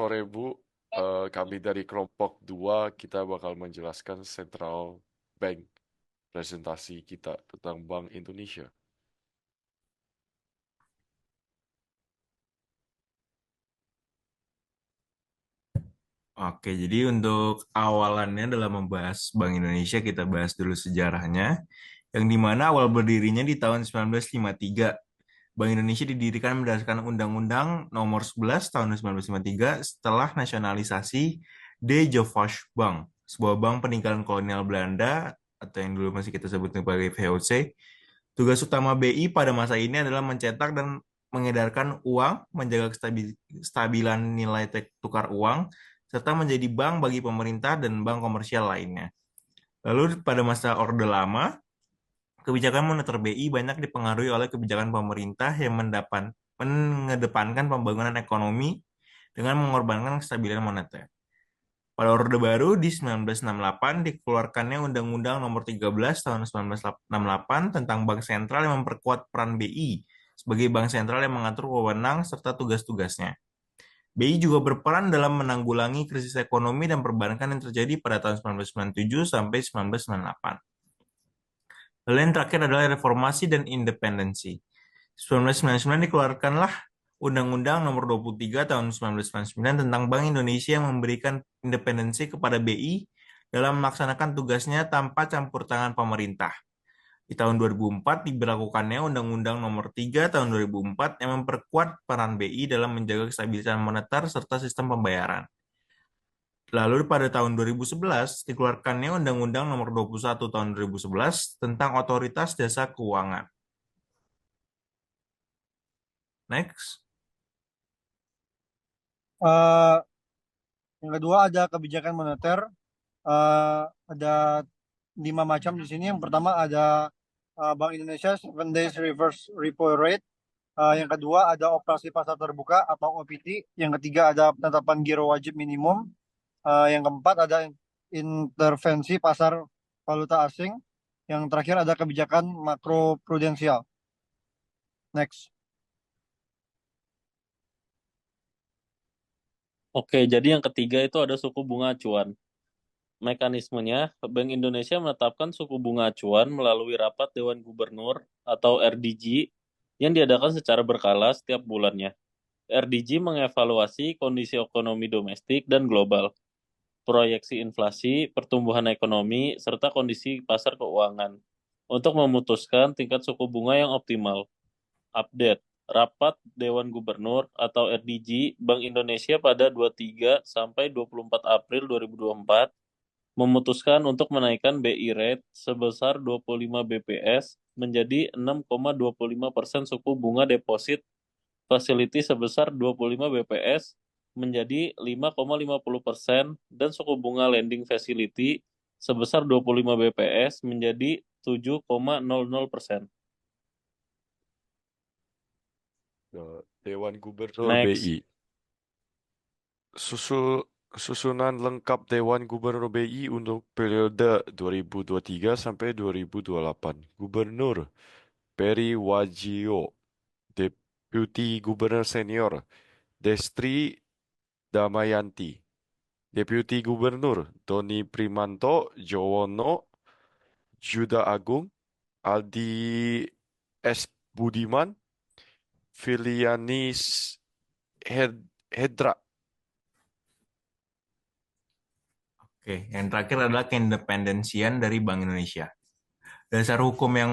sore Bu. Kami dari kelompok 2 kita bakal menjelaskan Central Bank presentasi kita tentang Bank Indonesia. Oke, jadi untuk awalannya dalam membahas Bank Indonesia, kita bahas dulu sejarahnya, yang dimana awal berdirinya di tahun 1953. Bank Indonesia didirikan berdasarkan Undang-Undang Nomor 11 tahun 1953 setelah nasionalisasi De Javash Bank, sebuah bank peninggalan kolonial Belanda atau yang dulu masih kita sebut sebagai VOC. Tugas utama BI pada masa ini adalah mencetak dan mengedarkan uang, menjaga kestabilan nilai tukar uang, serta menjadi bank bagi pemerintah dan bank komersial lainnya. Lalu pada masa Orde Lama, kebijakan moneter BI banyak dipengaruhi oleh kebijakan pemerintah yang mengedepankan pembangunan ekonomi dengan mengorbankan kestabilan moneter. Pada Orde Baru di 1968 dikeluarkannya Undang-Undang Nomor 13 Tahun 1968 tentang Bank Sentral yang memperkuat peran BI sebagai bank sentral yang mengatur wewenang serta tugas-tugasnya. BI juga berperan dalam menanggulangi krisis ekonomi dan perbankan yang terjadi pada tahun 1997 sampai 1998. Lalu yang terakhir adalah reformasi dan independensi. 1999 dikeluarkanlah Undang-Undang Nomor 23 Tahun 1999 tentang Bank Indonesia yang memberikan independensi kepada BI dalam melaksanakan tugasnya tanpa campur tangan pemerintah. Di tahun 2004 diberlakukannya Undang-Undang Nomor 3 Tahun 2004 yang memperkuat peran BI dalam menjaga kestabilitas moneter serta sistem pembayaran. Lalu pada tahun 2011 dikeluarkannya Undang-Undang Nomor 21 Tahun 2011 tentang Otoritas Jasa Keuangan. Next. Eh, yang kedua ada kebijakan moneter. Ada 5 macam di sini. Yang pertama ada Bank Indonesia 7 Days Reverse Repo Rate. Yang kedua ada operasi pasar terbuka atau OPT. Yang ketiga ada penetapan giro wajib minimum. Yang keempat ada intervensi pasar valuta asing. Yang terakhir ada kebijakan makro prudensial. Next. Oke, jadi yang ketiga itu ada suku bunga acuan. Mekanismenya, Bank Indonesia menetapkan suku bunga acuan melalui rapat Dewan Gubernur atau RDG yang diadakan secara berkala setiap bulannya. RDG mengevaluasi kondisi ekonomi domestik dan global, proyeksi inflasi, pertumbuhan ekonomi, serta kondisi pasar keuangan untuk memutuskan tingkat suku bunga yang optimal. Update Rapat Dewan Gubernur atau RDG Bank Indonesia pada 23 sampai 24 April 2024 memutuskan untuk menaikkan BI rate sebesar 25 BPS menjadi 6,25% suku bunga deposit facility sebesar 25 BPS menjadi 5,50% dan suku bunga lending facility sebesar 25 BPS menjadi 7,00%. Dewan Gubernur Next. BI. Susunan lengkap Dewan Gubernur BI untuk periode 2023 sampai 2028. Gubernur Peri Wajio, Deputi Gubernur Senior Destri Damayanti, Deputi Gubernur Doni Primanto Jowono, Juda Agung, Aldi S. Budiman, Filianis Hedra. Oke, yang terakhir adalah keindependensian dari Bank Indonesia. Dasar hukum yang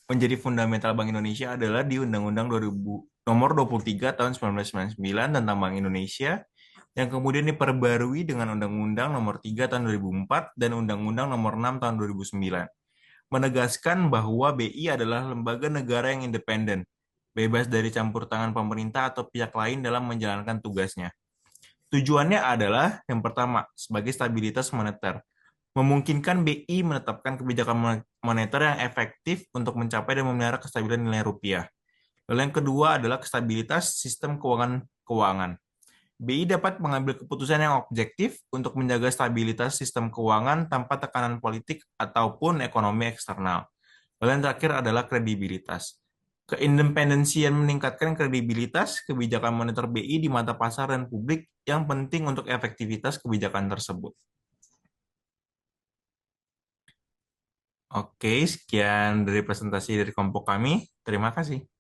menjadi fundamental Bank Indonesia adalah di Undang-Undang 2000 Nomor 23 Tahun 1999 tentang Bank Indonesia yang kemudian diperbarui dengan Undang-Undang Nomor 3 Tahun 2004 dan Undang-Undang Nomor 6 Tahun 2009, menegaskan bahwa BI adalah lembaga negara yang independen, bebas dari campur tangan pemerintah atau pihak lain dalam menjalankan tugasnya. Tujuannya adalah yang pertama, sebagai stabilitas moneter, memungkinkan BI menetapkan kebijakan moneter yang efektif untuk mencapai dan memelihara kestabilan nilai rupiah. Lalu yang kedua adalah stabilitas sistem keuangan. BI dapat mengambil keputusan yang objektif untuk menjaga stabilitas sistem keuangan tanpa tekanan politik ataupun ekonomi eksternal. Lalu yang terakhir adalah kredibilitas. Keindependensian meningkatkan kredibilitas kebijakan moneter BI di mata pasar dan publik yang penting untuk efektivitas kebijakan tersebut. Oke, sekian dari presentasi dari kelompok kami. Terima kasih.